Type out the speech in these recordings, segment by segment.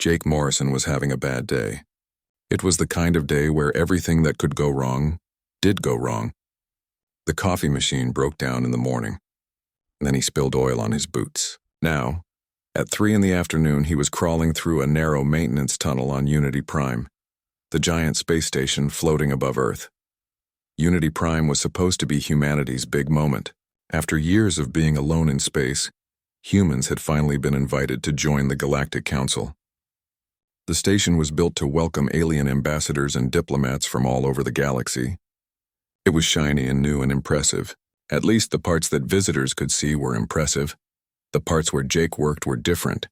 Jake Morrison was having a bad day. It was the kind of day where everything that could go wrong did go wrong. The coffee machine broke down in the morning. Then he spilled oil on his boots. Now, at 3 p.m, he was crawling through a narrow maintenance tunnel on Unity Prime, the giant space station floating above Earth. Unity Prime was supposed to be humanity's big moment. After years of being alone in space, humans had finally been invited to join the Galactic Council. The station was built to welcome alien ambassadors and diplomats from all over the galaxy. It was shiny and new and impressive. At least the parts that visitors could see were impressive. The parts where Jake worked were different.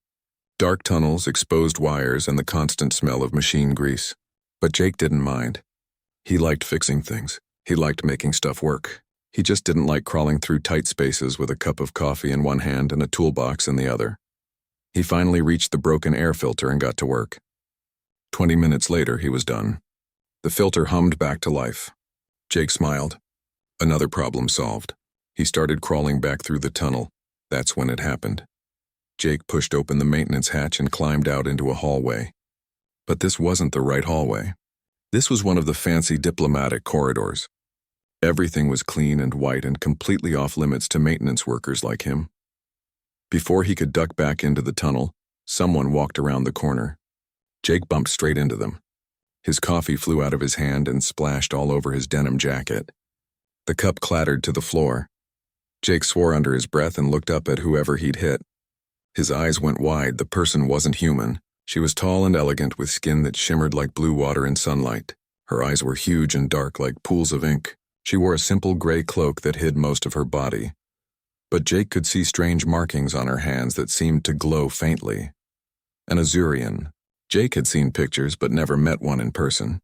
Dark tunnels, exposed wires, and the constant smell of machine grease. But Jake didn't mind. He liked fixing things. He liked making stuff work. He just didn't like crawling through tight spaces with a cup of coffee in one hand and a toolbox in the other. He finally reached the broken air filter and got to work. 20 minutes later, he was done. The filter hummed back to life. Jake smiled. Another problem solved. He started crawling back through the tunnel. That's when it happened. Jake pushed open the maintenance hatch and climbed out into a hallway. But this wasn't the right hallway. This was one of the fancy diplomatic corridors. Everything was clean and white and completely off limits to maintenance workers like him. Before he could duck back into the tunnel, someone walked around the corner. Jake bumped straight into them. His coffee flew out of his hand and splashed all over his denim jacket. The cup clattered to the floor. Jake swore under his breath and looked up at whoever he'd hit. His eyes went wide. The person wasn't human. She was tall and elegant with skin that shimmered like blue water in sunlight. Her eyes were huge and dark like pools of ink. She wore a simple gray cloak that hid most of her body. But Jake could see strange markings on her hands that seemed to glow faintly. An Azurian. Jake had seen pictures but never met one in person.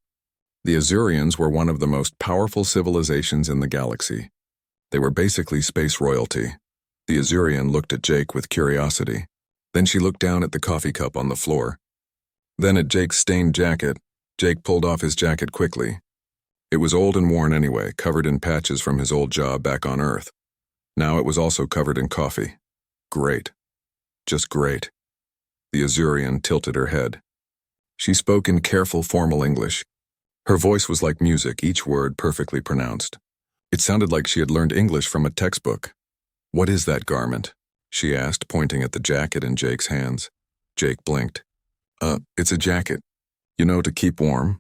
The Azurians were one of the most powerful civilizations in the galaxy. They were basically space royalty. The Azurian looked at Jake with curiosity. Then she looked down at the coffee cup on the floor. Then at Jake's stained jacket. Jake pulled off his jacket quickly. It was old and worn anyway, covered in patches from his old job back on Earth. Now it was also covered in coffee. Great. Just great. The Azurian tilted her head. She spoke in careful, formal English. Her voice was like music, each word perfectly pronounced. It sounded like she had learned English from a textbook. "What is that garment?" she asked, pointing at the jacket in Jake's hands. Jake blinked. It's a jacket. You know, to keep warm."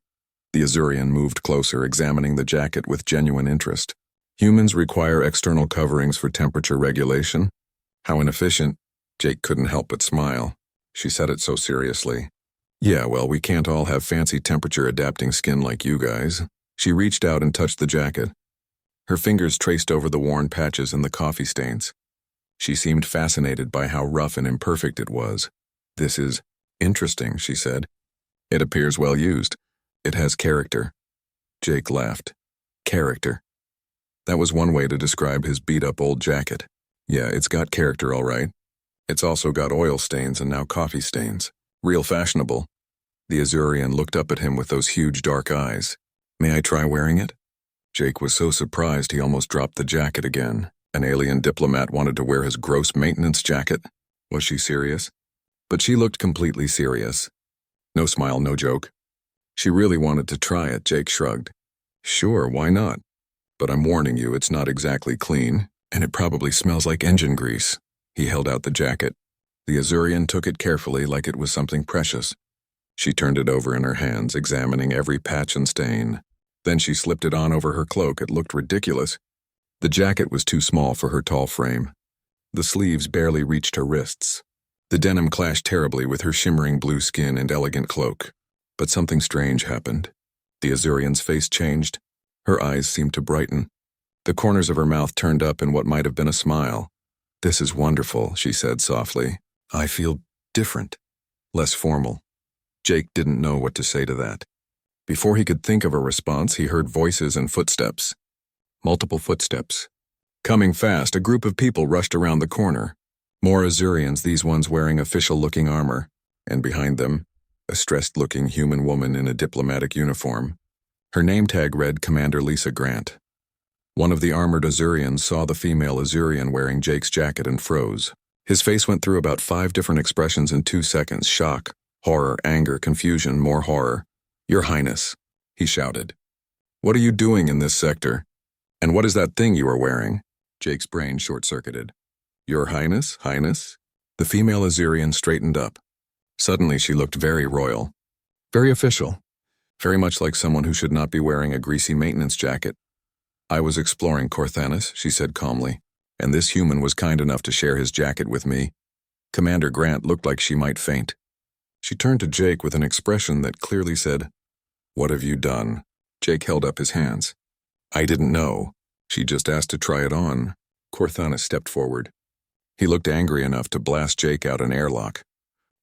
The Azurian moved closer, examining the jacket with genuine interest. "Humans require external coverings for temperature regulation." How inefficient. Jake couldn't help but smile. She said it so seriously. "Yeah, well, we can't all have fancy temperature-adapting skin like you guys." She reached out and touched the jacket. Her fingers traced over the worn patches and the coffee stains. She seemed fascinated by how rough and imperfect it was. "This is interesting," she said. "It appears well used. It has character." Jake laughed. Character. That was one way to describe his beat-up old jacket. Yeah, it's got character all right. It's also got oil stains and now coffee stains. Real fashionable. The Azurian looked up at him with those huge dark eyes. "May I try wearing it?" Jake was so surprised he almost dropped the jacket again. An alien diplomat wanted to wear his gross maintenance jacket. Was she serious? But she looked completely serious. No smile, no joke. She really wanted to try it. Jake shrugged. "Sure, why not? But I'm warning you, it's not exactly clean, and it probably smells like engine grease." He held out the jacket. The Azurian took it carefully like it was something precious. She turned it over in her hands, examining every patch and stain. Then she slipped it on over her cloak. It looked ridiculous. The jacket was too small for her tall frame. The sleeves barely reached her wrists. The denim clashed terribly with her shimmering blue skin and elegant cloak. But something strange happened. The Azurian's face changed. Her eyes seemed to brighten. The corners of her mouth turned up in what might have been a smile. "This is wonderful," she said softly. "I feel different. Less formal." Jake didn't know what to say to that. Before he could think of a response, he heard voices and footsteps. Multiple footsteps. Coming fast, a group of people rushed around the corner. More Azurians, these ones wearing official-looking armor. And behind them, a stressed-looking human woman in a diplomatic uniform. Her name tag read Commander Lisa Grant. One of the armored Azurians saw the female Azurian wearing Jake's jacket and froze. His face went through about 5 different expressions in 2 seconds: shock, Horror, anger, confusion, more horror. Your Highness, he shouted. What are you doing in this sector? And what is that thing you are wearing? Jake's brain short-circuited. Your Highness, Highness? The female Azurian straightened up. Suddenly she looked very royal. Very official. Very much like someone who should not be wearing a greasy maintenance jacket. I was exploring Corthanus, she said calmly, and this human was kind enough to share his jacket with me. Commander Grant looked like she might faint. She turned to Jake with an expression that clearly said, What have you done? Jake held up his hands. I didn't know. She just asked to try it on. Corthanus stepped forward. He looked angry enough to blast Jake out an airlock.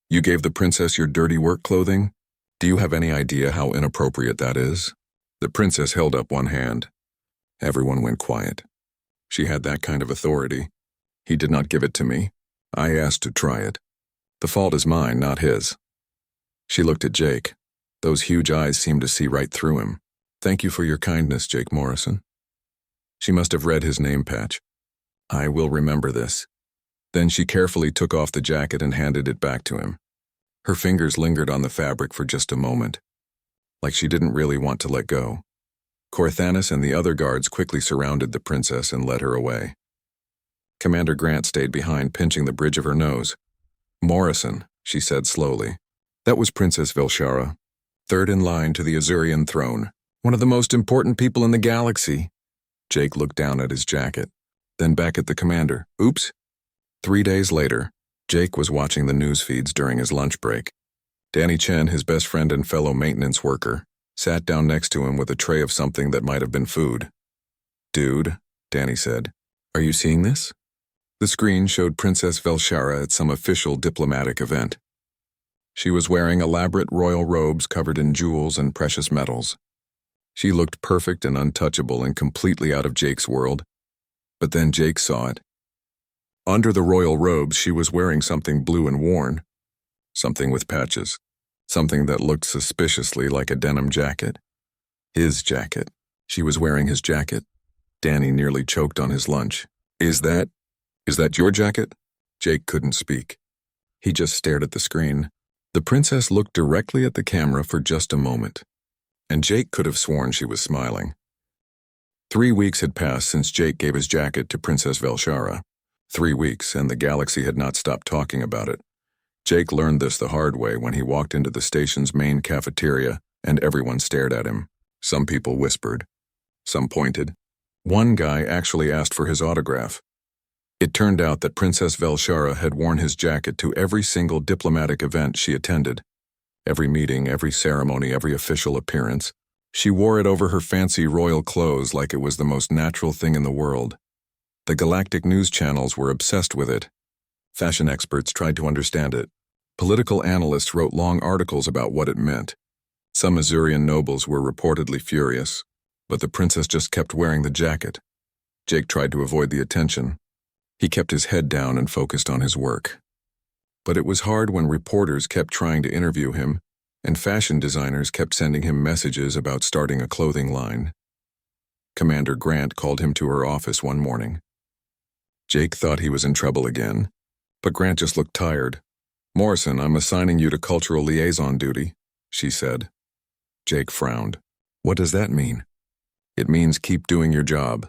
You gave the princess your dirty work clothing? Do you have any idea how inappropriate that is? The princess held up one hand. Everyone went quiet. She had that kind of authority. He did not give it to me. I asked to try it. The fault is mine, not his. She looked at Jake. Those huge eyes seemed to see right through him. Thank you for your kindness, Jake Morrison. She must have read his name patch. I will remember this. Then she carefully took off the jacket and handed it back to him. Her fingers lingered on the fabric for just a moment, like she didn't really want to let go. Corthanus and the other guards quickly surrounded the princess and led her away. Commander Grant stayed behind, pinching the bridge of her nose. Morrison, she said slowly. That was Princess Velshara, third in line to the Azurian throne, one of the most important people in the galaxy. Jake looked down at his jacket, then back at the commander. Oops. 3 days later, Jake was watching the news feeds during his lunch break. Danny Chen, his best friend and fellow maintenance worker, sat down next to him with a tray of something that might have been food. Dude, Danny said, are you seeing this? The screen showed Princess Velshara at some official diplomatic event. She was wearing elaborate royal robes covered in jewels and precious metals. She looked perfect and untouchable and completely out of Jake's world. But then Jake saw it. Under the royal robes, she was wearing something blue and worn. Something with patches. Something that looked suspiciously like a denim jacket. His jacket. She was wearing his jacket. Danny nearly choked on his lunch. Is that your jacket? Jake couldn't speak. He just stared at the screen. The princess looked directly at the camera for just a moment, and Jake could have sworn she was smiling. 3 weeks had passed since Jake gave his jacket to Princess Velshara. 3 weeks, and the galaxy had not stopped talking about it. Jake learned this the hard way when he walked into the station's main cafeteria, and everyone stared at him. Some people whispered. Some pointed. One guy actually asked for his autograph. It turned out that Princess Velshara had worn his jacket to every single diplomatic event she attended. Every meeting, every ceremony, every official appearance. She wore it over her fancy royal clothes like it was the most natural thing in the world. The galactic news channels were obsessed with it. Fashion experts tried to understand it. Political analysts wrote long articles about what it meant. Some Azurian nobles were reportedly furious, but the princess just kept wearing the jacket. Jake tried to avoid the attention. He kept his head down and focused on his work. But it was hard when reporters kept trying to interview him, and fashion designers kept sending him messages about starting a clothing line. Commander Grant called him to her office one morning. Jake thought he was in trouble again, but Grant just looked tired. Morrison, I'm assigning you to cultural liaison duty, she said. Jake frowned. What does that mean? It means keep doing your job,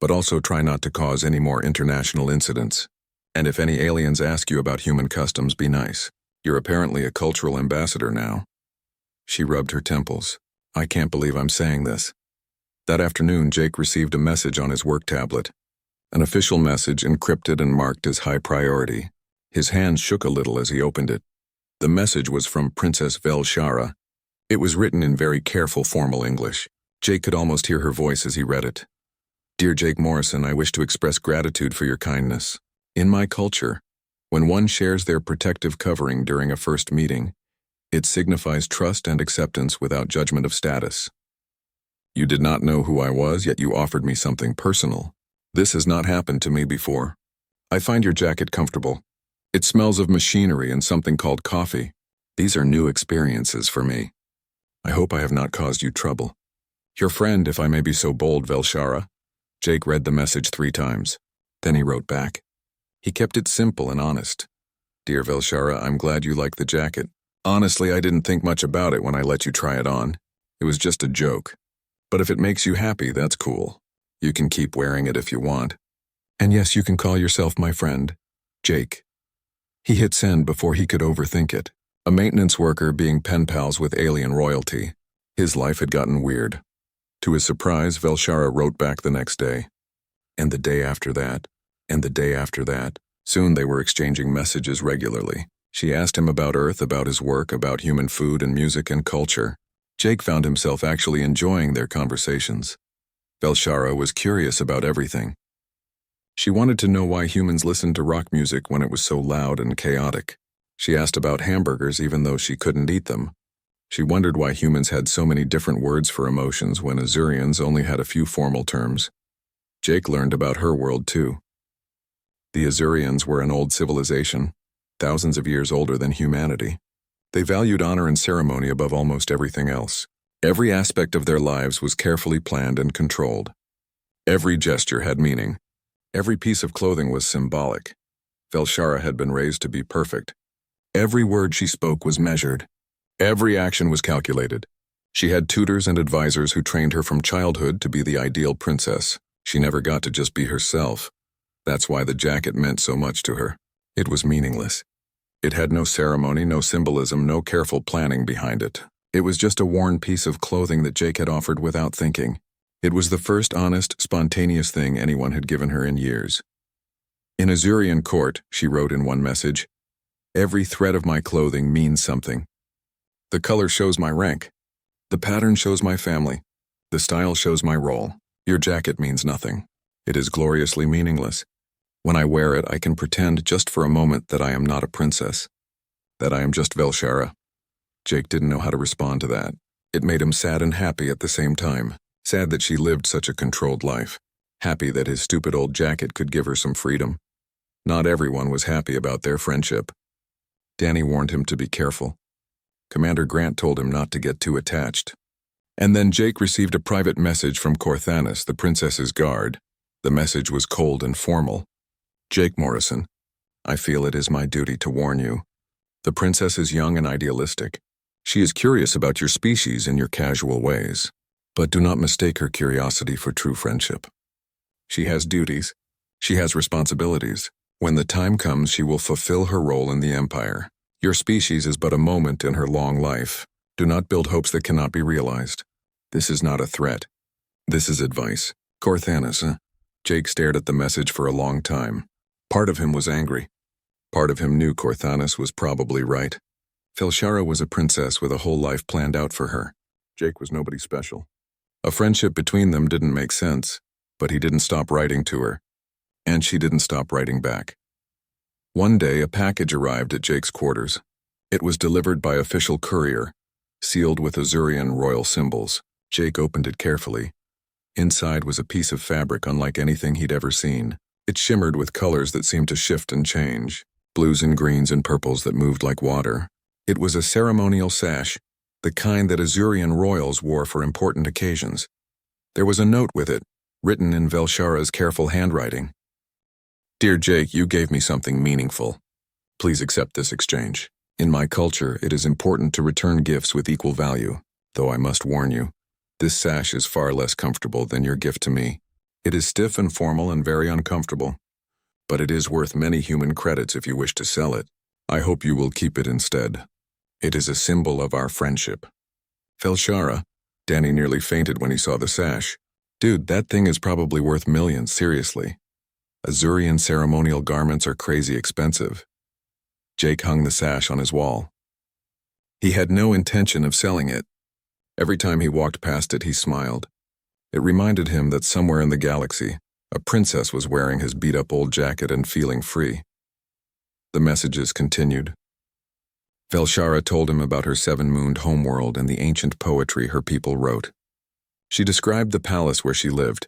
but also try not to cause any more international incidents. And if any aliens ask you about human customs, be nice. You're apparently a cultural ambassador now. She rubbed her temples. I can't believe I'm saying this. That afternoon, Jake received a message on his work tablet. An official message encrypted and marked as high priority. His hand shook a little as he opened it. The message was from Princess Velshara. It was written in very careful, formal English. Jake could almost hear her voice as he read it. Dear Jake Morrison, I wish to express gratitude for your kindness. In my culture, when one shares their protective covering during a first meeting, it signifies trust and acceptance without judgment of status. You did not know who I was, yet you offered me something personal. This has not happened to me before. I find your jacket comfortable. It smells of machinery and something called coffee. These are new experiences for me. I hope I have not caused you trouble. Your friend, if I may be so bold, Velshara. Jake read the message 3 times. Then he wrote back. He kept it simple and honest. Dear Velshara, I'm glad you like the jacket. Honestly, I didn't think much about it when I let you try it on. It was just a joke. But if it makes you happy, that's cool. You can keep wearing it if you want. And yes, you can call yourself my friend, Jake. He hit send before he could overthink it. A maintenance worker being pen pals with alien royalty. His life had gotten weird. To his surprise, Velshara wrote back the next day. And the day after that. And the day after that. Soon they were exchanging messages regularly. She asked him about Earth, about his work, about human food and music and culture. Jake found himself actually enjoying their conversations. Velshara was curious about everything. She wanted to know why humans listened to rock music when it was so loud and chaotic. She asked about hamburgers even though she couldn't eat them. She wondered why humans had so many different words for emotions when Azurians only had a few formal terms. Jake learned about her world too. The Azurians were an old civilization, thousands of years older than humanity. They valued honor and ceremony above almost everything else. Every aspect of their lives was carefully planned and controlled. Every gesture had meaning. Every piece of clothing was symbolic. Velshara had been raised to be perfect. Every word she spoke was measured. Every action was calculated. She had tutors and advisors who trained her from childhood to be the ideal princess. She never got to just be herself. That's why the jacket meant so much to her. It was meaningless. It had no ceremony, no symbolism, no careful planning behind it. It was just a worn piece of clothing that Jake had offered without thinking. It was the first honest, spontaneous thing anyone had given her in years. In Azurian court, she wrote in one message, "Every thread of my clothing means something. The color shows my rank. The pattern shows my family. The style shows my role. Your jacket means nothing. It is gloriously meaningless. When I wear it, I can pretend just for a moment that I am not a princess, that I am just Velshara." Jake didn't know how to respond to that. It made him sad and happy at the same time. Sad that she lived such a controlled life. Happy that his stupid old jacket could give her some freedom. Not everyone was happy about their friendship. Danny warned him to be careful. Commander Grant told him not to get too attached. And then Jake received a private message from Corthanus, the princess's guard. The message was cold and formal. "Jake Morrison, I feel it is my duty to warn you. The princess is young and idealistic. She is curious about your species in your casual ways. But do not mistake her curiosity for true friendship. She has duties. She has responsibilities. When the time comes, she will fulfill her role in the Empire. Your species is but a moment in her long life. Do not build hopes that cannot be realized. This is not a threat. This is advice." Corthanus, Jake stared at the message for a long time. Part of him was angry. Part of him knew Corthanus was probably right. Velshara was a princess with a whole life planned out for her. Jake was nobody special. A friendship between them didn't make sense, but he didn't stop writing to her. And she didn't stop writing back. One day, a package arrived at Jake's quarters. It was delivered by official courier, sealed with Azurian royal symbols. Jake opened it carefully. Inside was a piece of fabric unlike anything he'd ever seen. It shimmered with colors that seemed to shift and change, blues and greens and purples that moved like water. It was a ceremonial sash, the kind that Azurian royals wore for important occasions. There was a note with it, written in Velshara's careful handwriting. "Dear Jake, you gave me something meaningful. Please accept this exchange. In my culture, it is important to return gifts with equal value, though I must warn you, this sash is far less comfortable than your gift to me. It is stiff and formal and very uncomfortable, but it is worth many human credits if you wish to sell it. I hope you will keep it instead. It is a symbol of our friendship." Velshara, Danny nearly fainted when he saw the sash. "Dude, that thing is probably worth millions, seriously. Azurian ceremonial garments are crazy expensive." Jake hung the sash on his wall. He had no intention of selling it. Every time he walked past it, he smiled. It reminded him that somewhere in the galaxy, a princess was wearing his beat-up old jacket and feeling free. The messages continued. Velshara told him about her seven-mooned homeworld and the ancient poetry her people wrote. She described the palace where she lived,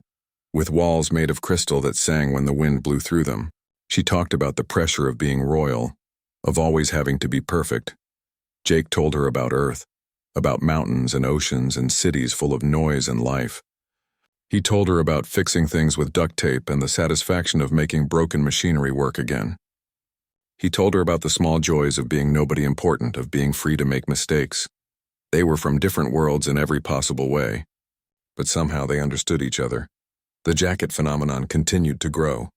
with walls made of crystal that sang when the wind blew through them. She talked about the pressure of being royal, of always having to be perfect. Jake told her about Earth, about mountains and oceans and cities full of noise and life. He told her about fixing things with duct tape and the satisfaction of making broken machinery work again. He told her about the small joys of being nobody important, of being free to make mistakes. They were from different worlds in every possible way, but somehow they understood each other. The jacket phenomenon continued to grow.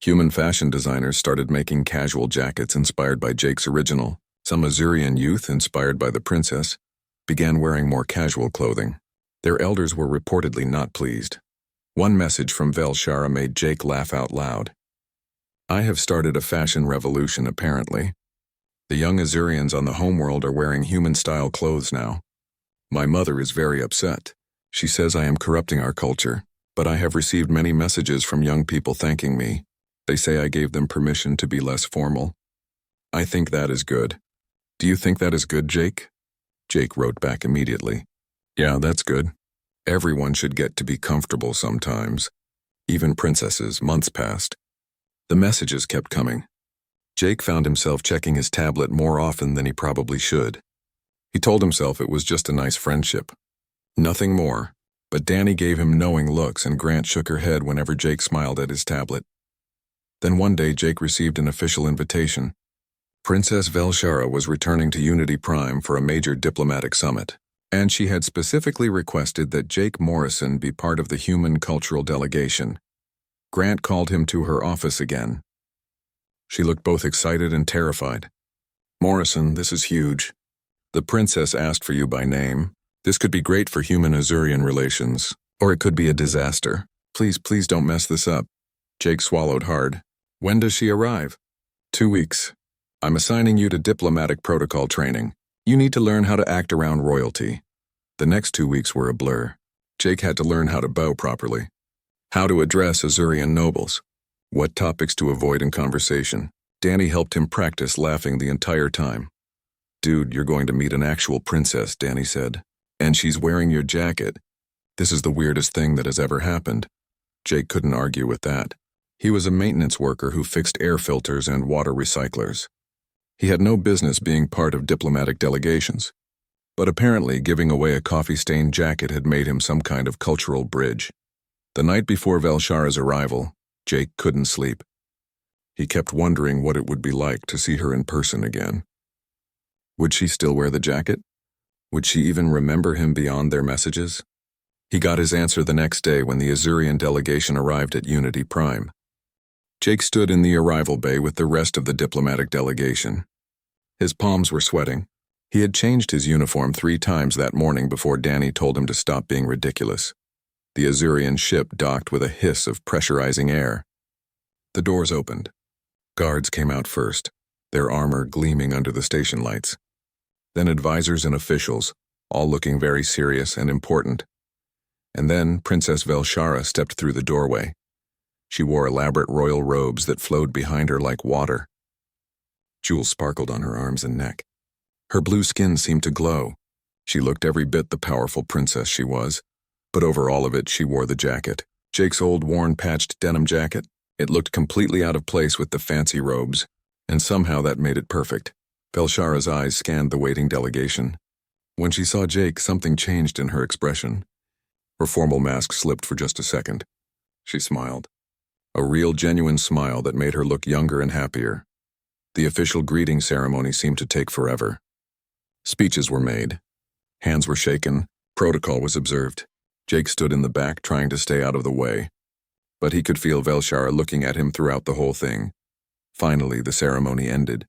Human fashion designers started making casual jackets inspired by Jake's original. Some Azurian youth, inspired by the princess, began wearing more casual clothing. Their elders were reportedly not pleased. One message from Velshara made Jake laugh out loud. "I have started a fashion revolution, apparently. The young Azurians on the homeworld are wearing human-style clothes now. My mother is very upset. She says I am corrupting our culture, but I have received many messages from young people thanking me. They say I gave them permission to be less formal. I think that is good. Do you think that is good, Jake?" Jake wrote back immediately. "Yeah, that's good. Everyone should get to be comfortable sometimes. Even princesses." Months passed. The messages kept coming. Jake found himself checking his tablet more often than he probably should. He told himself it was just a nice friendship. Nothing more, but Danny gave him knowing looks and Grant shook her head whenever Jake smiled at his tablet. Then one day Jake received an official invitation. Princess Velshara was returning to Unity Prime for a major diplomatic summit, and she had specifically requested that Jake Morrison be part of the human cultural delegation. Grant called him to her office again. She looked both excited and terrified. "Morrison, this is huge. The princess asked for you by name. This could be great for human-Azurian relations, or it could be a disaster. Please don't mess this up." Jake swallowed hard. "When does she arrive?" 2 weeks. I'm assigning you to diplomatic protocol training. You need to learn how to act around royalty." The next 2 weeks were a blur. Jake had to learn how to bow properly, how to address Azurian nobles, what topics to avoid in conversation. Danny helped him practice, laughing the entire time. "Dude, you're going to meet an actual princess," Danny said. "And she's wearing your jacket. This is the weirdest thing that has ever happened." Jake couldn't argue with that. He was a maintenance worker who fixed air filters and water recyclers. He had no business being part of diplomatic delegations, but apparently giving away a coffee-stained jacket had made him some kind of cultural bridge. The night before Velshara's arrival, Jake couldn't sleep. He kept wondering what it would be like to see her in person again. Would she still wear the jacket? Would she even remember him beyond their messages? He got his answer the next day when the Azurian delegation arrived at Unity Prime. Jake stood in the arrival bay with the rest of the diplomatic delegation. His palms were sweating. He had changed his uniform 3 times that morning before Danny told him to stop being ridiculous. The Azurian ship docked with a hiss of pressurizing air. The doors opened. Guards came out first, their armor gleaming under the station lights. Then advisors and officials, all looking very serious and important. And then Princess Velshara stepped through the doorway. She wore elaborate royal robes that flowed behind her like water. Jewels sparkled on her arms and neck. Her blue skin seemed to glow. She looked every bit the powerful princess she was, but over all of it she wore the jacket. Jake's old worn patched denim jacket. It looked completely out of place with the fancy robes, and somehow that made it perfect. Velshara's eyes scanned the waiting delegation. When she saw Jake, something changed in her expression. Her formal mask slipped for just a second. She smiled. A real, genuine smile that made her look younger and happier. The official greeting ceremony seemed to take forever. Speeches were made. Hands were shaken. Protocol was observed. Jake stood in the back trying to stay out of the way. But he could feel Velshara looking at him throughout the whole thing. Finally, the ceremony ended.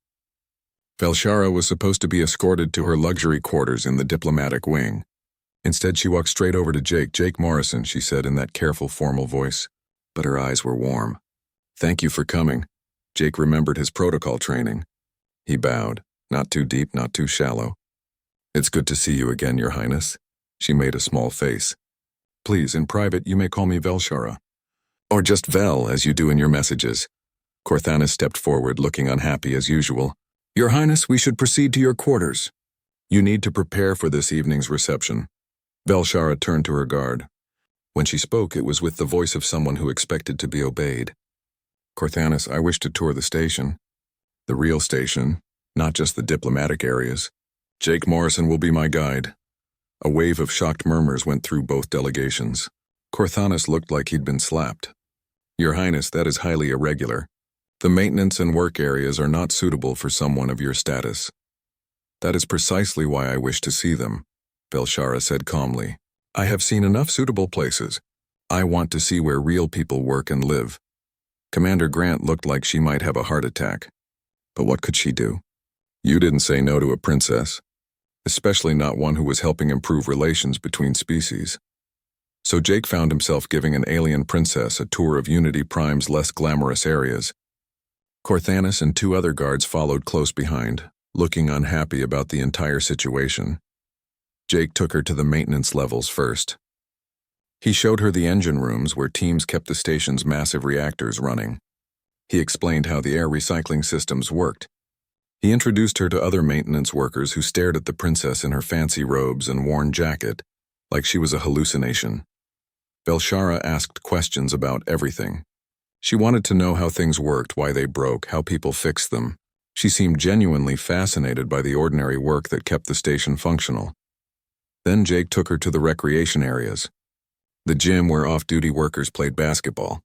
Velshara was supposed to be escorted to her luxury quarters in the diplomatic wing. Instead, she walked straight over to Jake. "Jake Morrison," she said in that careful, formal voice. But her eyes were warm. "Thank you for coming." Jake remembered his protocol training. He bowed, not too deep, not too shallow. "It's good to see you again, Your Highness." She made a small face. "Please, in private, you may call me Velshara. Or just Vel, as you do in your messages." Corthanis stepped forward, looking unhappy as usual. "Your Highness, we should proceed to your quarters. You need to prepare for this evening's reception." Velshara turned to her guard. When she spoke, it was with the voice of someone who expected to be obeyed. "Corthanis, I wish to tour the station. The real station, not just the diplomatic areas. Jake Morrison will be my guide." A wave of shocked murmurs went through both delegations. Corthanis looked like he'd been slapped. "Your Highness, that is highly irregular. The maintenance and work areas are not suitable for someone of your status. That is precisely why I wish to see them, Velshara said calmly. I have seen enough suitable places. I want to see where real people work and live. Commander Grant looked like she might have a heart attack. But what could she do? You didn't say no to a princess, especially not one who was helping improve relations between species. So Jake found himself giving an alien princess a tour of Unity Prime's less glamorous areas. Corthanis and 2 other guards followed close behind, looking unhappy about the entire situation. Jake took her to the maintenance levels first. He showed her the engine rooms where teams kept the station's massive reactors running. He explained how the air recycling systems worked. He introduced her to other maintenance workers who stared at the princess in her fancy robes and worn jacket, like she was a hallucination. Velshara asked questions about everything. She wanted to know how things worked, why they broke, how people fixed them. She seemed genuinely fascinated by the ordinary work that kept the station functional. Then Jake took her to the recreation areas. The gym where off-duty workers played basketball.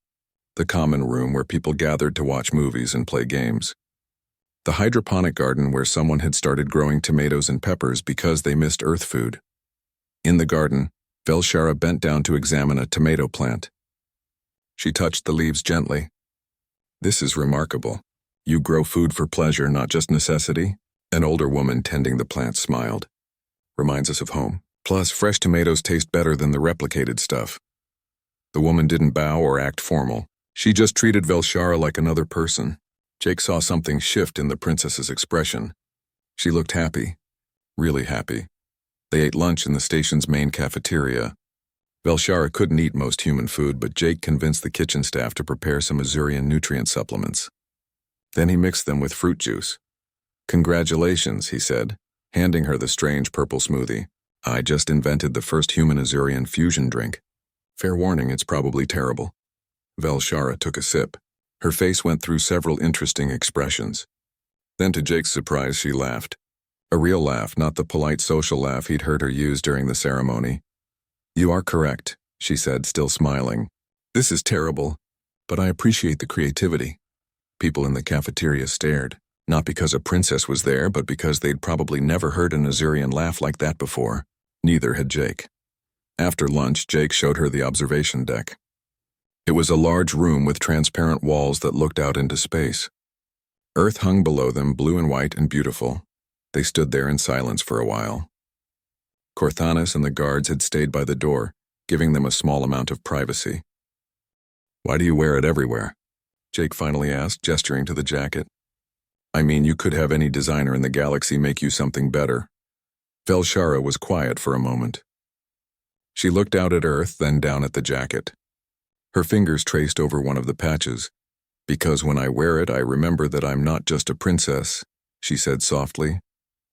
The common room where people gathered to watch movies and play games. The hydroponic garden where someone had started growing tomatoes and peppers because they missed earth food. In the garden, Velshara bent down to examine a tomato plant. She touched the leaves gently. This is remarkable. You grow food for pleasure, not just necessity? An older woman tending the plant smiled. Reminds us of home. Plus, fresh tomatoes taste better than the replicated stuff. The woman didn't bow or act formal. She just treated Velshara like another person. Jake saw something shift in the princess's expression. She looked happy. Really happy. They ate lunch in the station's main cafeteria. Velshara couldn't eat most human food, but Jake convinced the kitchen staff to prepare some Azurian nutrient supplements. Then he mixed them with fruit juice. Congratulations, he said, handing her the strange purple smoothie. I just invented the first human Azurian fusion drink. Fair warning, it's probably terrible. Velshara took a sip. Her face went through several interesting expressions. Then to Jake's surprise, she laughed. A real laugh, not the polite social laugh he'd heard her use during the ceremony. You are correct, she said, still smiling. This is terrible, but I appreciate the creativity. People in the cafeteria stared, not because a princess was there, but because they'd probably never heard an Azurian laugh like that before. Neither had Jake. After lunch, Jake showed her the observation deck. It was a large room with transparent walls that looked out into space. Earth hung below them, blue and white and beautiful. They stood there in silence for a while. Corthanis and the guards had stayed by the door, giving them a small amount of privacy. Why do you wear it everywhere? Jake finally asked, gesturing to the jacket. I mean, you could have any designer in the galaxy make you something better. Velshara was quiet for a moment. She looked out at Earth, then down at the jacket. Her fingers traced over one of the patches. Because when I wear it, I remember that I'm not just a princess, she said softly.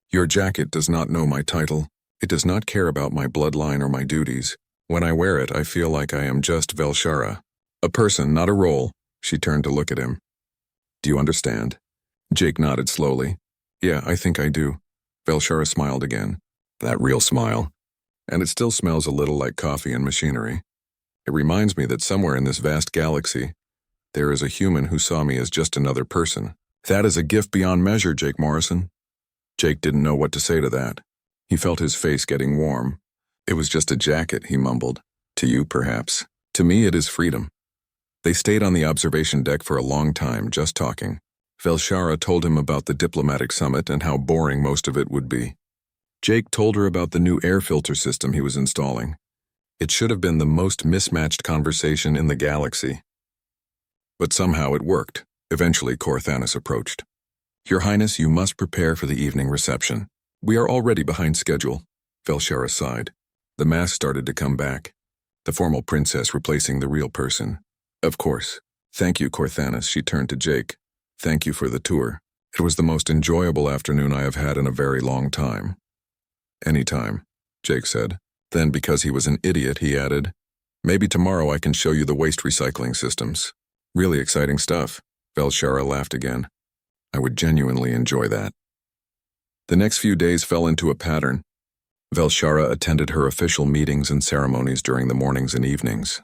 Your jacket does not know my title. It does not care about my bloodline or my duties. When I wear it, I feel like I am just Velshara. A person, not a role. She turned to look at him. Do you understand? Jake nodded slowly. Yeah, I think I do. Velshara smiled again. That real smile. And it still smells a little like coffee and machinery. It reminds me that somewhere in this vast galaxy, there is a human who saw me as just another person. That is a gift beyond measure, Jake Morrison. Jake didn't know what to say to that. He felt his face getting warm. It was just a jacket, he mumbled. To you, perhaps. To me, it is freedom. They stayed on the observation deck for a long time, just talking. Velshara told him about the diplomatic summit and how boring most of it would be. Jake told her about the new air filter system he was installing. It should have been the most mismatched conversation in the galaxy. But somehow it worked. Eventually, Corthanis approached. Your Highness, you must prepare for the evening reception. We are already behind schedule. Velshara sighed. The mask started to come back. The formal princess replacing the real person. Of course. Thank you, Corthanis, she turned to Jake. Thank you for the tour. It was the most enjoyable afternoon I have had in a very long time. Anytime, Jake said. Then, because he was an idiot, he added, maybe tomorrow I can show you the waste recycling systems. Really exciting stuff. Velshara laughed again. I would genuinely enjoy that. The next few days fell into a pattern. Velshara attended her official meetings and ceremonies during the mornings and evenings.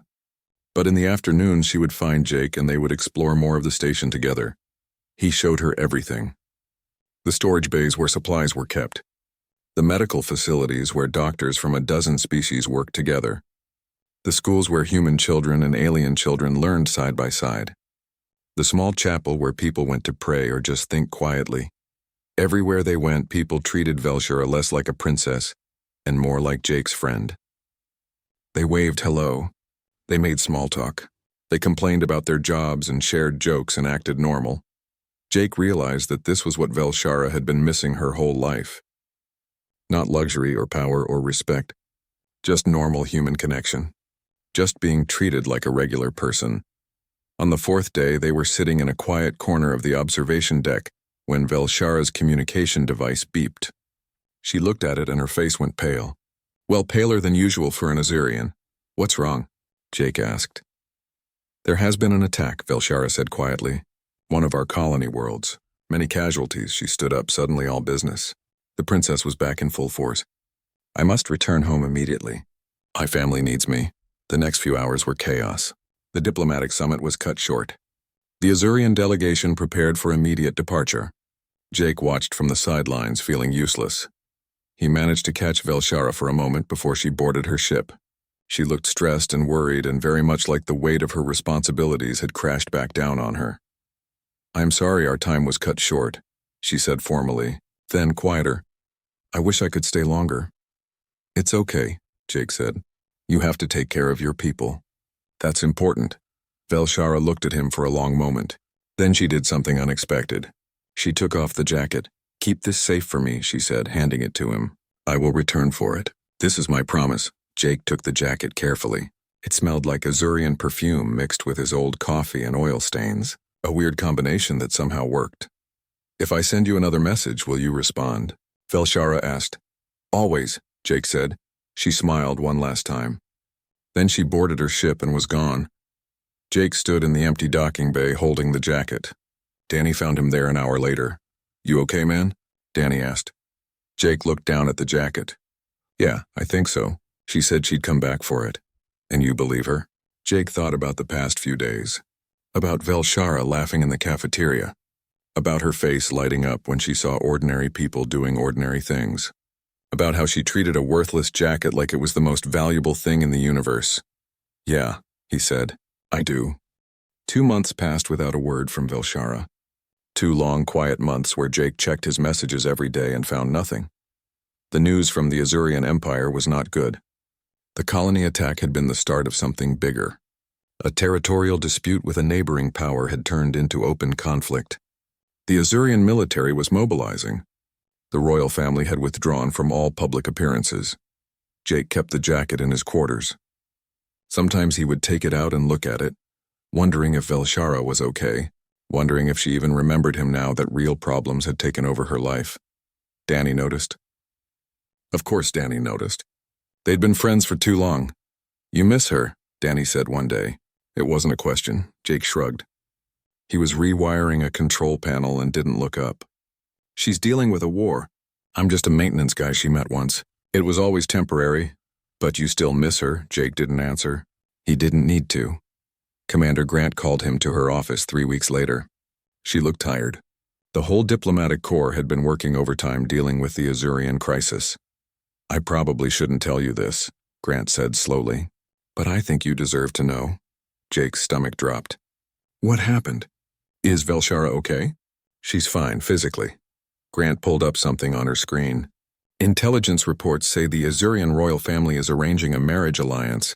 But in the afternoons she would find Jake and they would explore more of the station together. He showed her everything. The storage bays where supplies were kept. The medical facilities where doctors from a dozen species worked together. The schools where human children and alien children learned side by side. The small chapel where people went to pray or just think quietly. Everywhere they went, people treated Velshara less like a princess and more like Jake's friend. They waved hello. They made small talk. They complained about their jobs and shared jokes and acted normal. Jake realized that this was what Velshara had been missing her whole life. Not luxury or power or respect, just normal human connection. Just being treated like a regular person. On the fourth day, they were sitting in a quiet corner of the observation deck when Velshara's communication device beeped. She looked at it and her face went pale. Well, paler than usual for an Azurian. What's wrong? Jake asked. There has been an attack, Velshara said quietly. One of our colony worlds. Many casualties. She stood up, suddenly all business. The princess was back in full force. I must return home immediately. My family needs me. The next few hours were chaos. The diplomatic summit was cut short. The Azurian delegation prepared for immediate departure. Jake watched from the sidelines, feeling useless. He managed to catch Velshara for a moment before she boarded her ship. She looked stressed and worried and very much like the weight of her responsibilities had crashed back down on her. I'm sorry our time was cut short, she said formally, then quieter. I wish I could stay longer. It's okay, Jake said. You have to take care of your people. That's important. Velshara looked at him for a long moment. Then she did something unexpected. She took off the jacket. Keep this safe for me, she said, handing it to him. I will return for it. This is my promise. Jake took the jacket carefully. It smelled like Azurian perfume mixed with his old coffee and oil stains, a weird combination that somehow worked. If I send you another message, will you respond? Velshara asked. Always, Jake said. She smiled one last time. Then she boarded her ship and was gone. Jake stood in the empty docking bay holding the jacket. Danny found him there an hour later. You okay, man? Danny asked. Jake looked down at the jacket. Yeah, I think so. She said she'd come back for it. And you believe her? Jake thought about the past few days. About Velshara laughing in the cafeteria. About her face lighting up when she saw ordinary people doing ordinary things. About how she treated a worthless jacket like it was the most valuable thing in the universe. Yeah, he said. I do. 2 months passed without a word from Velshara. 2 long, quiet months where Jake checked his messages every day and found nothing. The news from the Azurian Empire was not good. The colony attack had been the start of something bigger. A territorial dispute with a neighboring power had turned into open conflict. The Azurian military was mobilizing. The royal family had withdrawn from all public appearances. Jake kept the jacket in his quarters. Sometimes he would take it out and look at it, wondering if Velshara was okay, wondering if she even remembered him now that real problems had taken over her life. Danny noticed. Of course Danny noticed. They'd been friends for too long. You miss her, Danny said one day. It wasn't a question. Jake shrugged. He was rewiring a control panel and didn't look up. She's dealing with a war. I'm just a maintenance guy she met once. It was always temporary. But you still miss her, Jake didn't answer. He didn't need to. Commander Grant called him to her office 3 weeks later. She looked tired. The whole diplomatic corps had been working overtime dealing with the Azurian crisis. I probably shouldn't tell you this, Grant said slowly. But I think you deserve to know. Jake's stomach dropped. What happened? Is Velshara okay? She's fine, physically. Grant pulled up something on her screen. Intelligence reports say the Azurian royal family is arranging a marriage alliance.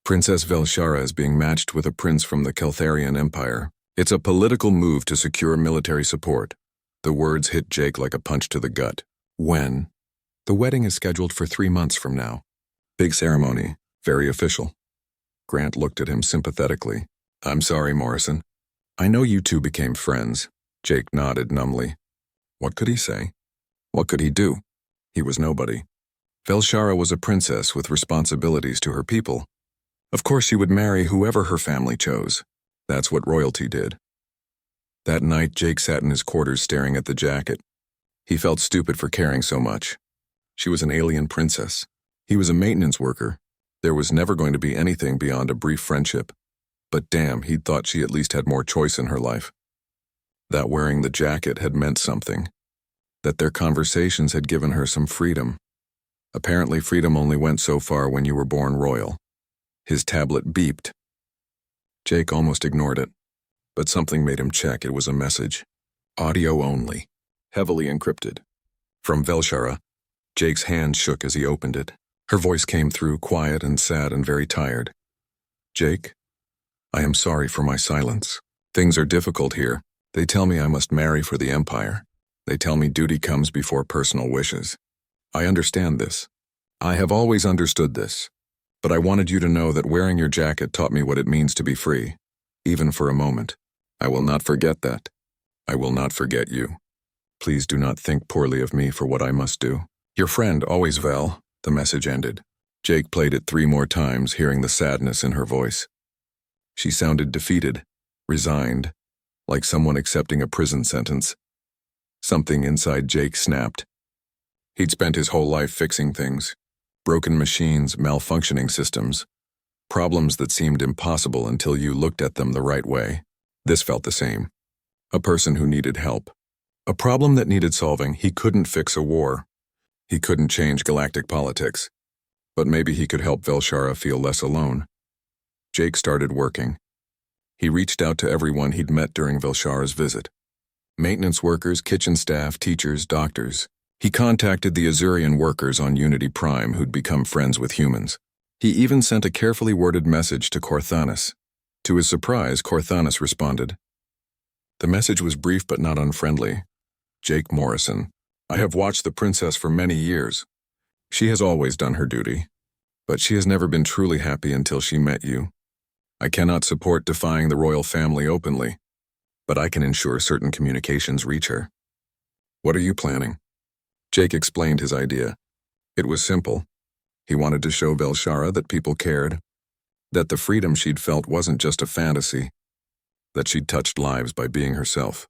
Princess Velshara is being matched with a prince from the Keltharian Empire. It's a political move to secure military support. The words hit Jake like a punch to the gut. When? The wedding is scheduled for 3 months from now. Big ceremony, very official. Grant looked at him sympathetically. I'm sorry, Morrison. I know you two became friends. Jake nodded numbly. What could he say? What could he do? He was nobody. Velshara was a princess with responsibilities to her people. Of course she would marry whoever her family chose. That's what royalty did. That night, Jake sat in his quarters staring at the jacket. He felt stupid for caring so much. She was an alien princess. He was a maintenance worker. There was never going to be anything beyond a brief friendship. But damn, he'd thought she at least had more choice in her life. that wearing the jacket had meant something, that their conversations had given her some freedom. Apparently, freedom only went so far when you were born royal. His tablet beeped. Jake almost ignored it, but something made him check. It was a message. Audio only. Heavily encrypted. From Velshara. Jake's hand shook as he opened it. Her voice came through, quiet and sad and very tired. Jake, I am sorry for my silence. Things are difficult here. They tell me I must marry for the Empire. They tell me duty comes before personal wishes. I understand this. I have always understood this. But I wanted you to know that wearing your jacket taught me what it means to be free, even for a moment. I will not forget that. I will not forget you. Please do not think poorly of me for what I must do. Your friend, always Vel, the message ended. Jake played it 3 more times, hearing the sadness in her voice. She sounded defeated, resigned, like someone accepting a prison sentence. Something inside Jake snapped. He'd spent his whole life fixing things. Broken machines, malfunctioning systems. Problems that seemed impossible until you looked at them the right way. This felt the same. A person who needed help. A problem that needed solving. He couldn't fix a war. He couldn't change galactic politics. But maybe he could help Velshara feel less alone. Jake started working. He reached out to everyone he'd met during Velshara's visit. Maintenance workers, kitchen staff, teachers, doctors. He contacted the Azurian workers on Unity Prime who'd become friends with humans. He even sent a carefully worded message to Corthanis. To his surprise, Corthanis responded. The message was brief but not unfriendly. Jake Morrison, I have watched the princess for many years. She has always done her duty, but she has never been truly happy until she met you. I cannot support defying the royal family openly, but I can ensure certain communications reach her. What are you planning? Jake explained his idea. It was simple. He wanted to show Velshara that people cared, that the freedom she'd felt wasn't just a fantasy, that she'd touched lives by being herself.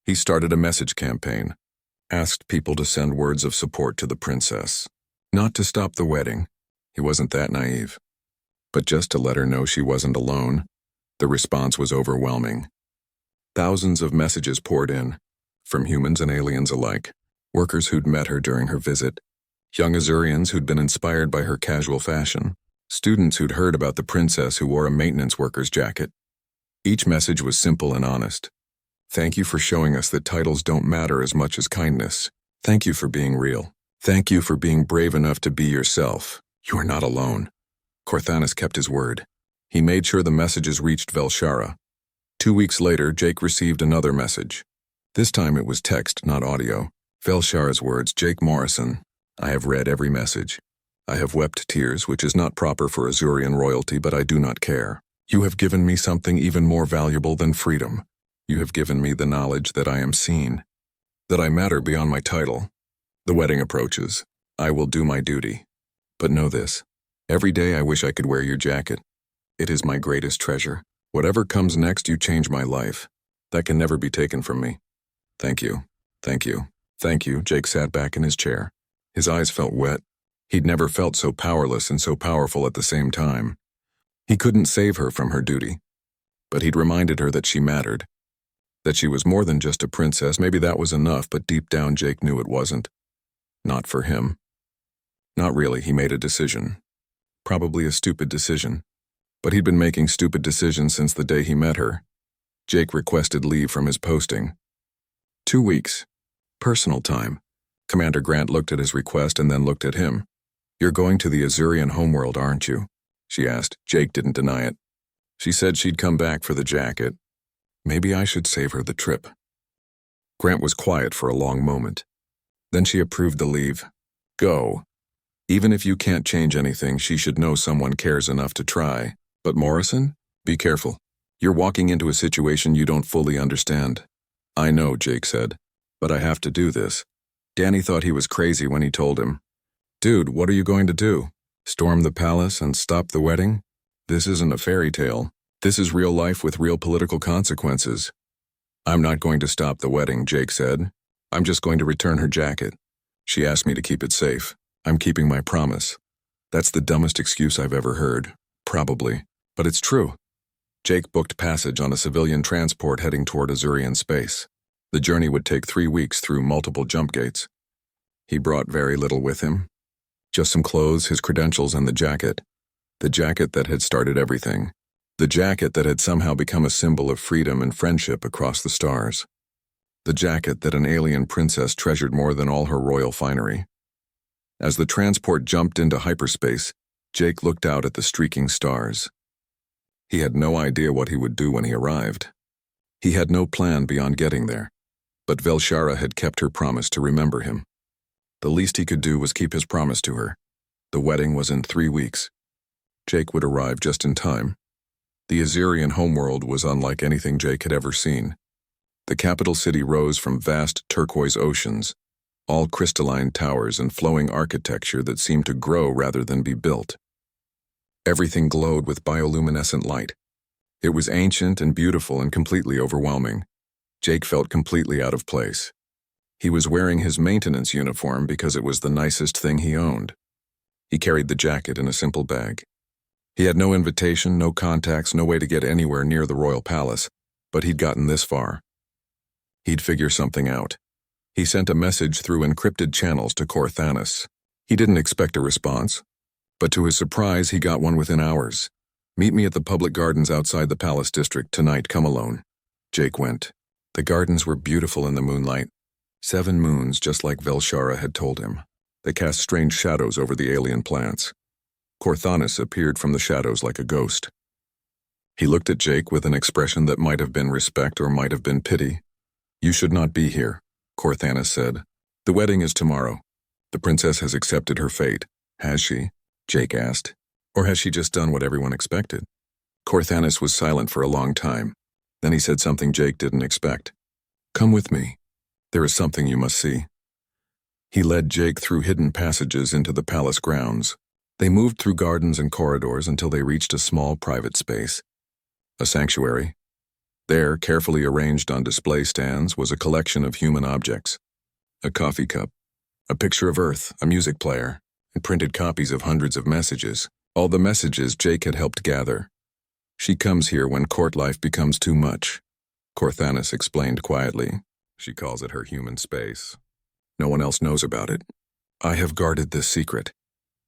He started a message campaign, asked people to send words of support to the princess. Not to stop the wedding, he wasn't that naive, but just to let her know she wasn't alone. The response was overwhelming. Thousands of messages poured in, from humans and aliens alike, workers who'd met her during her visit, young Azurians who'd been inspired by her casual fashion, students who'd heard about the princess who wore a maintenance worker's jacket. Each message was simple and honest. Thank you for showing us that titles don't matter as much as kindness. Thank you for being real. Thank you for being brave enough to be yourself. You are not alone. Corthanis kept his word. He made sure the messages reached Velshara. 2 weeks later, Jake received another message. This time it was text, not audio. Velshara's words, Jake Morrison. I have read every message. I have wept tears, which is not proper for Azurian royalty, but I do not care. You have given me something even more valuable than freedom. You have given me the knowledge that I am seen, that I matter beyond my title. The wedding approaches. I will do my duty. But know this. Every day I wish I could wear your jacket. It is my greatest treasure. Whatever comes next, you change my life. That can never be taken from me. Thank you. Thank you. Thank you. Jake sat back in his chair. His eyes felt wet. He'd never felt so powerless and so powerful at the same time. He couldn't save her from her duty, but he'd reminded her that she mattered, that she was more than just a princess. Maybe that was enough, but deep down Jake knew it wasn't. Not for him. Not really. He made a decision. Probably a stupid decision. But he'd been making stupid decisions since the day he met her. Jake requested leave from his posting. 2 weeks. Personal time. Commander Grant looked at his request and then looked at him. You're going to the Azurian homeworld, aren't you? She asked. Jake didn't deny it. She said she'd come back for the jacket. Maybe I should save her the trip. Grant was quiet for a long moment. Then she approved the leave. Go. Even if you can't change anything, she should know someone cares enough to try. But Morrison, be careful. You're walking into a situation you don't fully understand. I know, Jake said, but I have to do this. Danny thought he was crazy when he told him. Dude, what are you going to do? Storm the palace and stop the wedding? This isn't a fairy tale. This is real life with real political consequences. I'm not going to stop the wedding, Jake said. I'm just going to return her jacket. She asked me to keep it safe. I'm keeping my promise. That's the dumbest excuse I've ever heard. Probably. But it's true. Jake booked passage on a civilian transport heading toward Azurian space. The journey would take 3 weeks through multiple jump gates. He brought very little with him. Just some clothes, his credentials, and the jacket. The jacket that had started everything. The jacket that had somehow become a symbol of freedom and friendship across the stars. The jacket that an alien princess treasured more than all her royal finery. As the transport jumped into hyperspace, Jake looked out at the streaking stars. He had no idea what he would do when he arrived. He had no plan beyond getting there, but Velshara had kept her promise to remember him. The least he could do was keep his promise to her. The wedding was in 3 weeks. Jake would arrive just in time. The Azurian homeworld was unlike anything Jake had ever seen. The capital city rose from vast turquoise oceans, all crystalline towers and flowing architecture that seemed to grow rather than be built. Everything glowed with bioluminescent light. It was ancient and beautiful and completely overwhelming. Jake felt completely out of place. He was wearing his maintenance uniform because it was the nicest thing he owned. He carried the jacket in a simple bag. He had no invitation, no contacts, no way to get anywhere near the royal palace, but he'd gotten this far. He'd figure something out. He sent a message through encrypted channels to Corthanus. He didn't expect a response, but to his surprise he got one within hours. "Meet me at the public gardens outside the palace district tonight, come alone." Jake went. The gardens were beautiful in the moonlight. 7 moons, just like Velshara had told him. They cast strange shadows over the alien plants. Corthanus appeared from the shadows like a ghost. He looked at Jake with an expression that might have been respect or might have been pity. "You should not be here," Corthanus said. "The wedding is tomorrow. The princess has accepted her fate." "Has she?" Jake asked. "Or has she just done what everyone expected?" Corthanus was silent for a long time. Then he said something Jake didn't expect. "Come with me. There is something you must see." He led Jake through hidden passages into the palace grounds. They moved through gardens and corridors until they reached a small private space. A sanctuary. There, carefully arranged on display stands, was a collection of human objects. A coffee cup, a picture of Earth, a music player, and printed copies of hundreds of messages. All the messages Jake had helped gather. "She comes here when court life becomes too much," Corthanus explained quietly. "She calls it her human space. No one else knows about it. I have guarded this secret."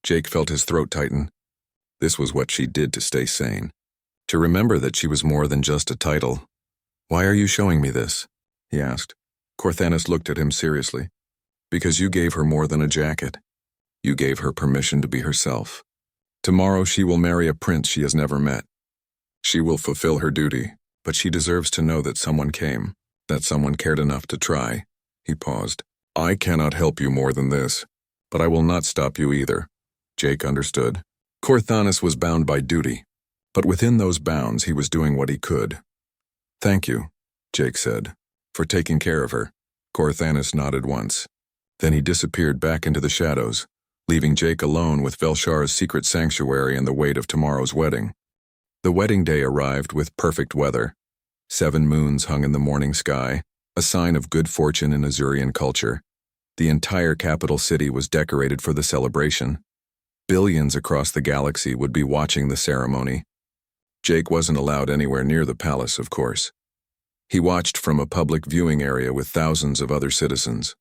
Jake felt his throat tighten. This was what she did to stay sane. To remember that she was more than just a title. "Why are you showing me this?" he asked. Corthanus looked at him seriously. "Because you gave her more than a jacket. You gave her permission to be herself. Tomorrow she will marry a prince she has never met. She will fulfill her duty, but she deserves to know that someone came, that someone cared enough to try." He paused. "I cannot help you more than this, but I will not stop you either." Jake understood. Corthanus was bound by duty, but within those bounds he was doing what he could. "Thank you," Jake said, "for taking care of her." Corthanus nodded once. Then he disappeared back into the shadows, leaving Jake alone with Velshara's secret sanctuary and the weight of tomorrow's wedding. The wedding day arrived with perfect weather. 7 moons hung in the morning sky, a sign of good fortune in Azurian culture. The entire capital city was decorated for the celebration. Billions across the galaxy would be watching the ceremony. Jake wasn't allowed anywhere near the palace, of course. He watched from a public viewing area with thousands of other citizens.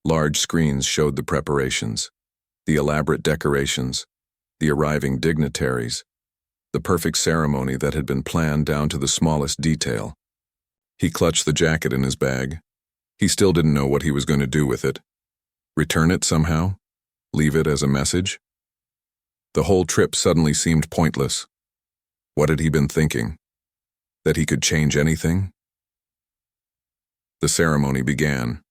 Large screens showed the preparations, the elaborate decorations, the arriving dignitaries, the perfect ceremony that had been planned down to the smallest detail. He clutched the jacket in his bag. He still didn't know what he was going to do with it. Return it somehow? Leave it as a message? The whole trip suddenly seemed pointless. What had he been thinking? That he could change anything? The ceremony began.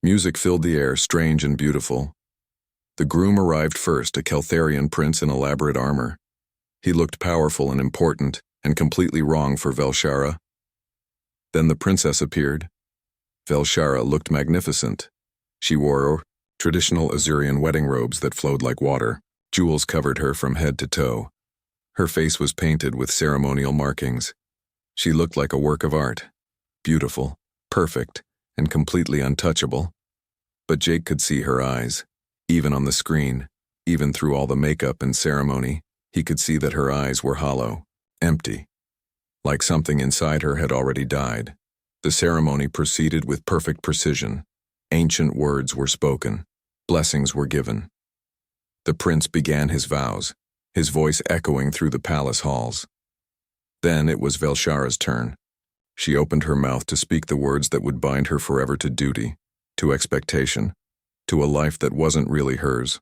Music filled the air, strange and beautiful. The groom arrived first, a Keltharian prince in elaborate armor. He looked powerful and important, and completely wrong for Velshara. Then the princess appeared. Velshara looked magnificent. She wore traditional Azurian wedding robes that flowed like water. Jewels covered her from head to toe. Her face was painted with ceremonial markings. She looked like a work of art. Beautiful, perfect, and completely untouchable. But Jake could see her eyes. Even on the screen, even through all the makeup and ceremony, he could see that her eyes were hollow, empty. like something inside her had already died. The ceremony proceeded with perfect precision. Ancient words were spoken. Blessings were given. The prince began his vows, his voice echoing through the palace halls. Then it was Velshara's turn. She opened her mouth to speak the words that would bind her forever to duty, to expectation, to a life that wasn't really hers.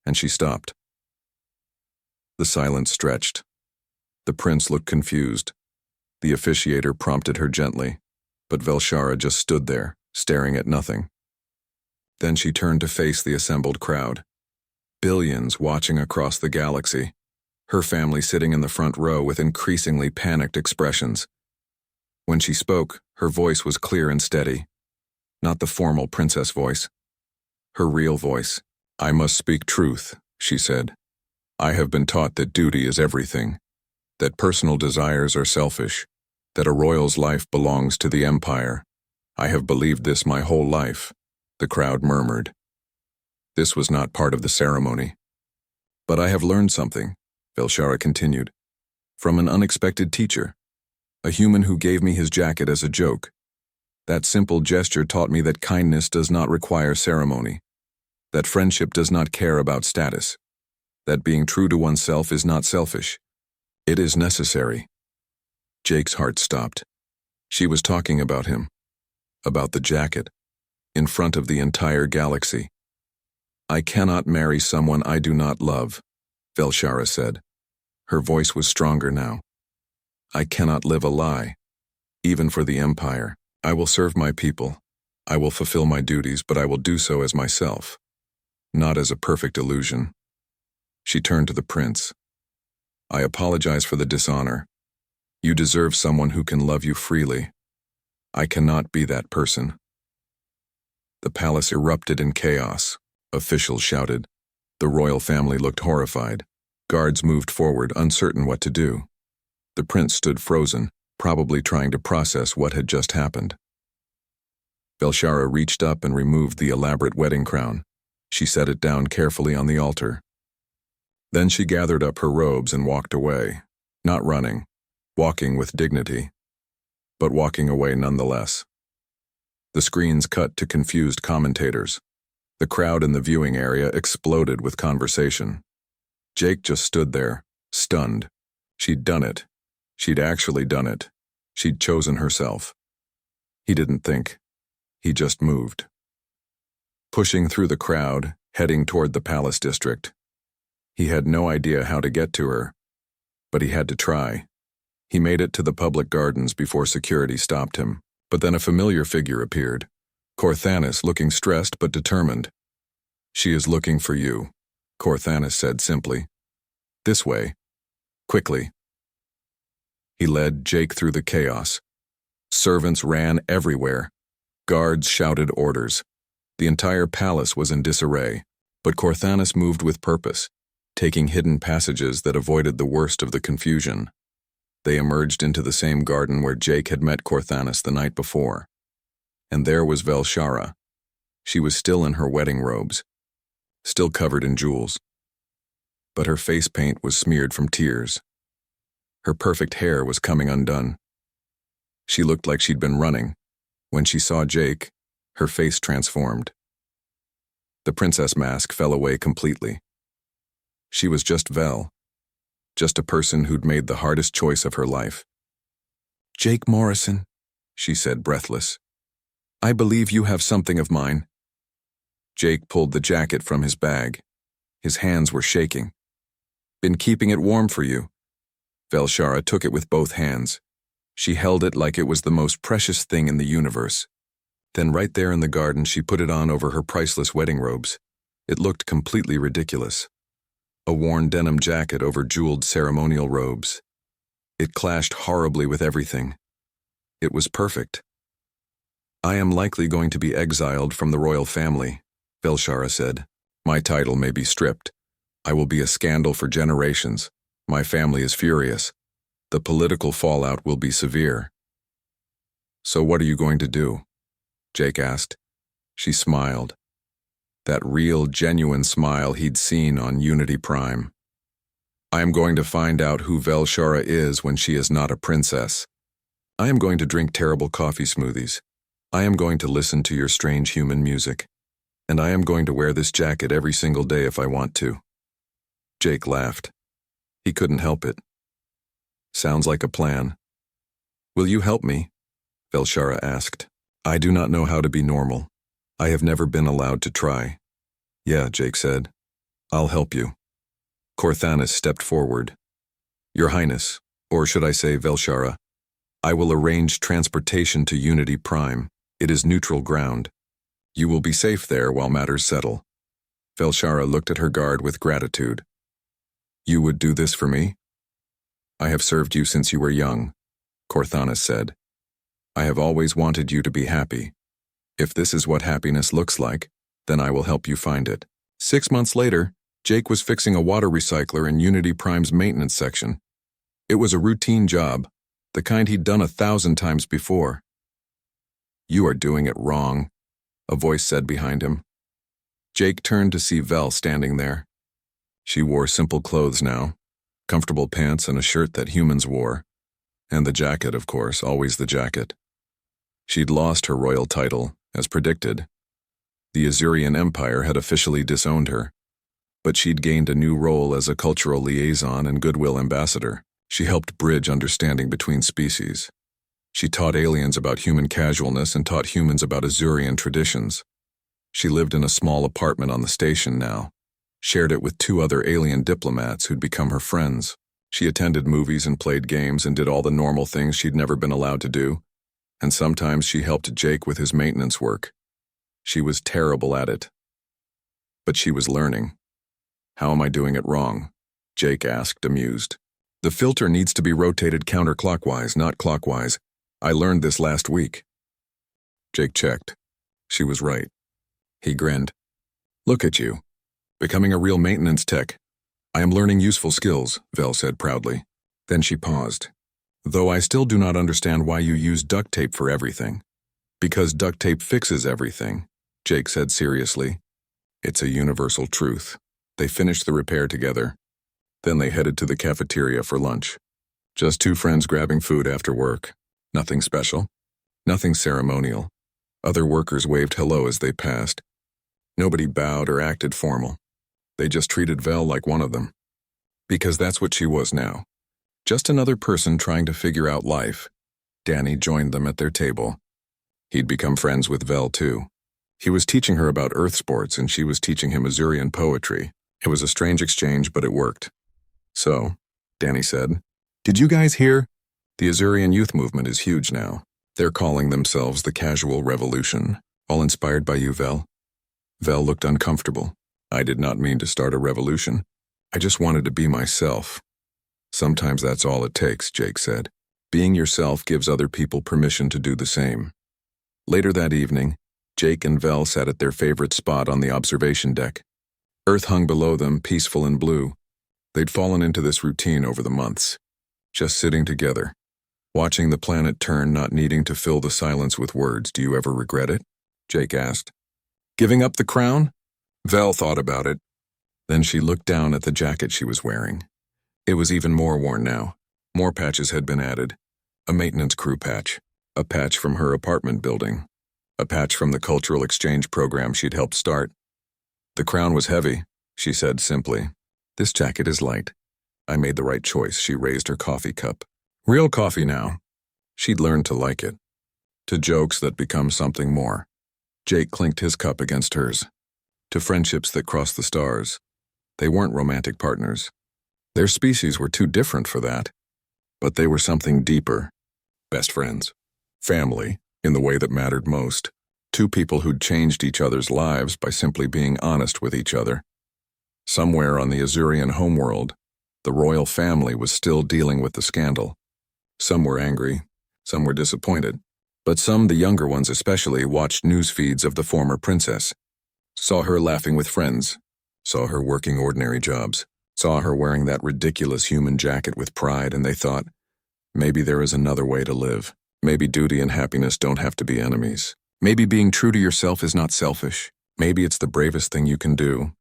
And she stopped. The silence stretched. The prince looked confused. The officiator prompted her gently, but Velshara just stood there, staring at nothing. Then she turned to face the assembled crowd. Billions watching across the galaxy, her family sitting in the front row with increasingly panicked expressions. When she spoke, her voice was clear and steady, not the formal princess voice. Her real voice. "I must speak truth," she said. "I have been taught that duty is everything, that personal desires are selfish, that a royal's life belongs to the empire. I have believed this my whole life," the crowd murmured. This was not part of the ceremony. "But I have learned something," Velshara continued, "from an unexpected teacher, a human who gave me his jacket as a joke. That simple gesture taught me that kindness does not require ceremony, that friendship does not care about status, that being true to oneself is not selfish. It is necessary." Jake's heart stopped. She was talking about him, about the jacket, in front of the entire galaxy. "I cannot marry someone I do not love," Velshara said. Her voice was stronger now. "I cannot live a lie, even for the empire. I will serve my people. I will fulfill my duties, but I will do so as myself, not as a perfect illusion." She turned to the prince. "I apologize for the dishonor. You deserve someone who can love you freely. I cannot be that person." The palace erupted in chaos. Officials shouted. The royal family looked horrified. Guards moved forward, uncertain what to do. The prince stood frozen, probably trying to process what had just happened. Velshara reached up and removed the elaborate wedding crown. She set it down carefully on the altar. Then she gathered up her robes and walked away, not running, walking with dignity, but walking away nonetheless. The screens cut to confused commentators. The crowd in the viewing area exploded with conversation. Jake just stood there, stunned. She'd done it. She'd actually done it. She'd chosen herself. He didn't think. He just moved. Pushing through the crowd, heading toward the palace district. He had no idea how to get to her, but he had to try. He made it to the public gardens before security stopped him, but then a familiar figure appeared. Corthanis, looking stressed but determined. "She is looking for you," Corthanis said simply. "This way. Quickly." He led Jake through the chaos. Servants ran everywhere. Guards shouted orders. The entire palace was in disarray, but Corthanis moved with purpose, taking hidden passages that avoided the worst of the confusion. They emerged into the same garden where Jake had met Corthanis the night before. And there was Velshara. She was still in her wedding robes, still covered in jewels. But her face paint was smeared from tears. Her perfect hair was coming undone. She looked like she'd been running. When she saw Jake, her face transformed. The princess mask fell away completely. She was just Vel, just a person who'd made the hardest choice of her life. "Jake Morrison," she said, breathless. "I believe you have something of mine." Jake pulled the jacket from his bag. His hands were shaking. "Been keeping it warm for you." Velshara took it with both hands. She held it like it was the most precious thing in the universe. Then right there in the garden, she put it on over her priceless wedding robes. It looked completely ridiculous. A worn denim jacket over jeweled ceremonial robes. It clashed horribly with everything. It was perfect. "I am likely going to be exiled from the royal family," Velshara said. "My title may be stripped. I will be a scandal for generations. My family is furious. The political fallout will be severe." "So what are you going to do?" Jake asked. She smiled. That real, genuine smile he'd seen on Unity Prime. I am going to find out who Velshara is when she is not a princess. I am going to drink terrible coffee smoothies. I am going to listen to your strange human music. And I am going to wear this jacket every single day if I want to. Jake laughed. He couldn't help it. Sounds like a plan. Will you help me? Velshara asked. I do not know how to be normal. I have never been allowed to try. Yeah, Jake said. I'll help you. Corthanis stepped forward. Your Highness, or should I say Velshara, I will arrange transportation to Unity Prime. It is neutral ground. You will be safe there while matters settle. Velshara looked at her guard with gratitude. You would do this for me? I have served you since you were young, Corthanis said. I have always wanted you to be happy. If this is what happiness looks like, then I will help you find it. 6 months later, Jake was fixing a water recycler in Unity Prime's maintenance section. It was a routine job, the kind he'd done 1,000 times before. You are doing it wrong, a voice said behind him. Jake turned to see Vel standing there. She wore simple clothes now, comfortable pants and a shirt that humans wore. And the jacket, of course, always the jacket. She'd lost her royal title, as predicted. The Azurian Empire had officially disowned her, but she'd gained a new role as a cultural liaison and goodwill ambassador. She helped bridge understanding between species. She taught aliens about human casualness and taught humans about Azurian traditions. She lived in a small apartment on the station now, shared it with 2 other alien diplomats who'd become her friends. She attended movies and played games and did all the normal things she'd never been allowed to do, and sometimes she helped Jake with his maintenance work. She was terrible at it. But she was learning. How am I doing it wrong? Jake asked, amused. The filter needs to be rotated counterclockwise, not clockwise. I learned this last week. Jake checked. She was right. He grinned. Look at you, becoming a real maintenance tech. I am learning useful skills, Vel said proudly. Then she paused. Though I still do not understand why you use duct tape for everything. Because duct tape fixes everything, Jake said seriously. It's a universal truth. They finished the repair together. Then they headed to the cafeteria for lunch. Just 2 friends grabbing food after work. Nothing special. Nothing ceremonial. Other workers waved hello as they passed. Nobody bowed or acted formal. They just treated Vel like one of them. Because that's what she was now. Just another person trying to figure out life. Danny joined them at their table. He'd become friends with Vel too. He was teaching her about Earth sports and she was teaching him Azurian poetry. It was a strange exchange, but it worked. So, Danny said, did you guys hear? The Azurian youth movement is huge now. They're calling themselves the Casual Revolution, all inspired by you, Vel. Vel looked uncomfortable. I did not mean to start a revolution. I just wanted to be myself. Sometimes that's all it takes, Jake said. Being yourself gives other people permission to do the same. Later that evening, Jake and Vel sat at their favorite spot on the observation deck. Earth hung below them, peaceful and blue. They'd fallen into this routine over the months. Just sitting together, watching the planet turn, not needing to fill the silence with words. Do you ever regret it? Jake asked. Giving up the crown? Vel thought about it. Then she looked down at the jacket she was wearing. It was even more worn now. More patches had been added. A maintenance crew patch. A patch from her apartment building. A patch from the cultural exchange program she'd helped start. The crown was heavy, she said simply. This jacket is light. I made the right choice. She raised her coffee cup. Real coffee now. She'd learned to like it. To jokes that become something more. Jake clinked his cup against hers. To friendships that crossed the stars. They weren't romantic partners. Their species were too different for that. But they were something deeper. Best friends. Family, in the way that mattered most. 2 people who'd changed each other's lives by simply being honest with each other. Somewhere on the Azurian homeworld, the royal family was still dealing with the scandal. Some were angry, some were disappointed, but some, the younger ones especially, watched news feeds of the former princess. Saw her laughing with friends, saw her working ordinary jobs, saw her wearing that ridiculous human jacket with pride, and they thought, maybe there is another way to live. Maybe duty and happiness don't have to be enemies. Maybe being true to yourself is not selfish. Maybe it's the bravest thing you can do.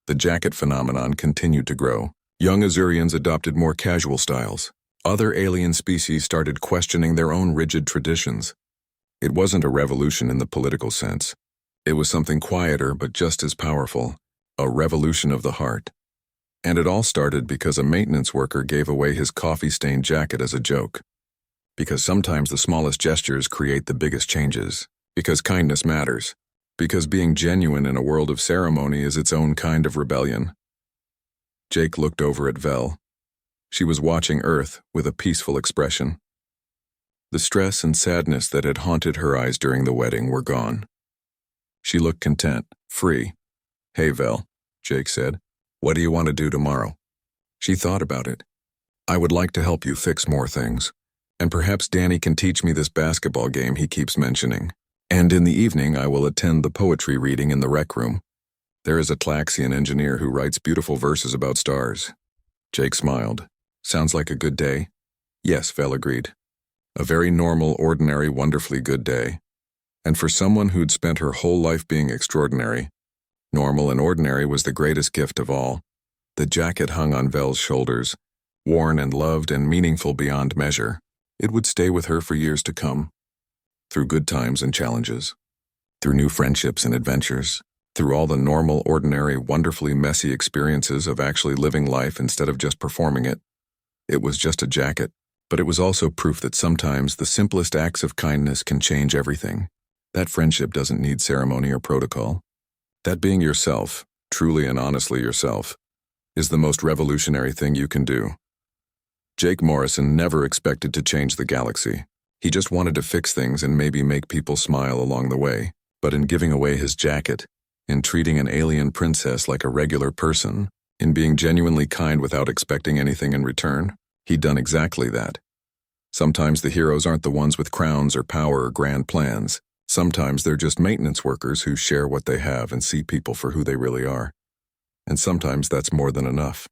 The jacket phenomenon continued to grow. Young Azurians adopted more casual styles. Other alien species started questioning their own rigid traditions. It wasn't a revolution in the political sense. It was something quieter but just as powerful, a revolution of the heart. And it all started because a maintenance worker gave away his coffee-stained jacket as a joke. Because sometimes the smallest gestures create the biggest changes. Because kindness matters. Because being genuine in a world of ceremony is its own kind of rebellion. Jake looked over at Vel. She was watching Earth with a peaceful expression. The stress and sadness that had haunted her eyes during the wedding were gone. She looked content, free. "Hey, Vel," Jake said. "What do you want to do tomorrow?" She thought about it. "I would like to help you fix more things. And perhaps Danny can teach me this basketball game he keeps mentioning. And in the evening I will attend the poetry reading in the rec room. There is a Tlaxian engineer who writes beautiful verses about stars." Jake smiled. "Sounds like a good day?" "Yes," Vel agreed. "A very normal, ordinary, wonderfully good day. And for someone who'd spent her whole life being extraordinary, normal and ordinary was the greatest gift of all." The jacket hung on Vel's shoulders, worn and loved and meaningful beyond measure. It would stay with her for years to come. Through good times and challenges. Through new friendships and adventures. Through all the normal, ordinary, wonderfully messy experiences of actually living life instead of just performing it. It was just a jacket, but it was also proof that sometimes the simplest acts of kindness can change everything. That friendship doesn't need ceremony or protocol. That being yourself, truly and honestly yourself, is the most revolutionary thing you can do. Jake Morrison never expected to change the galaxy. He just wanted to fix things and maybe make people smile along the way. But in giving away his jacket, in treating an alien princess like a regular person, in being genuinely kind without expecting anything in return, he'd done exactly that. Sometimes the heroes aren't the ones with crowns or power or grand plans. Sometimes they're just maintenance workers who share what they have and see people for who they really are. And sometimes that's more than enough.